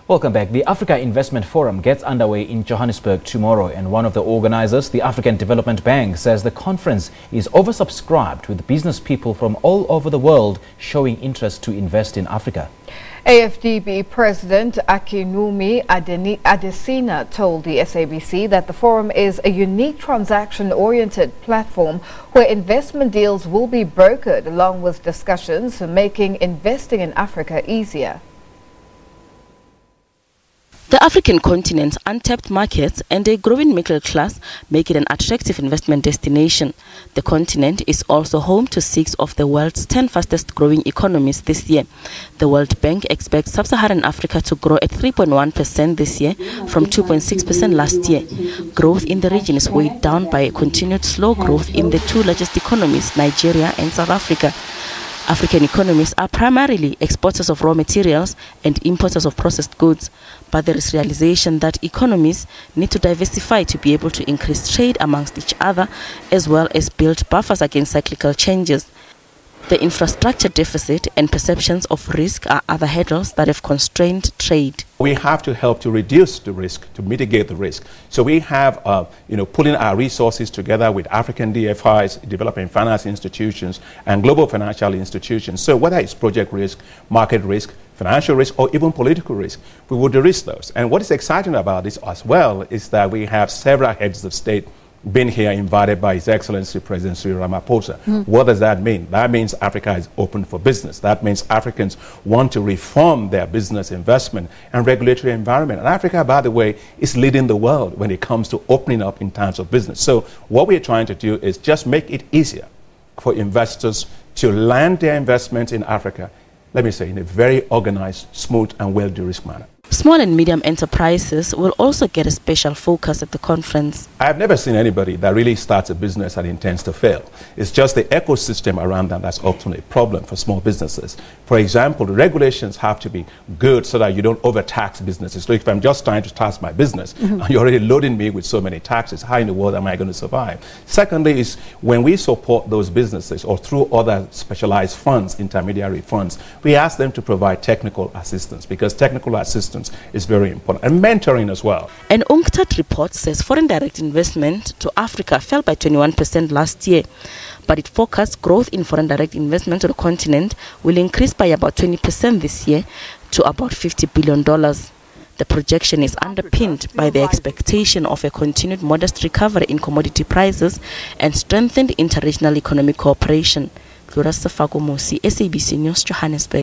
Welcome back. The Africa Investment Forum gets underway in Johannesburg tomorrow, and one of the organizers, the African Development Bank, says the conference is oversubscribed with business people from all over the world showing interest to invest in Africa. AFDB President Akinwumi Adesina told the SABC that the forum is a unique transaction-oriented platform where investment deals will be brokered along with discussions making investing in Africa easier. The African continent's untapped markets and a growing middle class make it an attractive investment destination. The continent is also home to 6 of the world's 10 fastest growing economies this year. The World Bank expects sub-Saharan Africa to grow at 3.1% this year from 2.6% last year. Growth in the region is weighed down by continued slow growth in the 2 largest economies, Nigeria and South Africa. African economies are primarily exporters of raw materials and importers of processed goods, but there is realization that economies need to diversify to be able to increase trade amongst each other as well as build buffers against cyclical changes. The infrastructure deficit and perceptions of risk are other hurdles that have constrained trade. We have to help to reduce the risk, to mitigate the risk. So we have, pulling our resources together with African DFIs, developing finance institutions, and global financial institutions. So whether it's project risk, market risk, financial risk, or even political risk, we will de-risk those. And what is exciting about this as well is that we have several heads of state been here invited by His Excellency President Cyril Ramaphosa. What does that mean? That means Africa is open for business. That means Africans want to reform their business investment and regulatory environment. And Africa, by the way, is leading the world when it comes to opening up in terms of business. So what we're trying to do is just make it easier for investors to land their investments in Africa, let me say, in a very organized, smooth, and well-de-risked manner. Small and medium enterprises will also get a special focus at the conference. I have never seen anybody that really starts a business and intends to fail. It's just the ecosystem around them that's often a problem for small businesses. For example, the regulations have to be good so that you don't overtax businesses. So if I'm just trying to tax my business, and you're already loading me with so many taxes, how in the world am I going to survive? Secondly is when we support those businesses or through other specialized funds, intermediary funds, we ask them to provide technical assistance, because technical assistance is very important, and mentoring as well. An UNCTAD report says foreign direct investment to Africa fell by 21% last year, but it forecasts growth in foreign direct investment to the continent will increase by about 20% this year to about $50 billion. The projection is underpinned by the expectation of a continued modest recovery in commodity prices and strengthened interregional economic cooperation. SABC News, Johannesburg.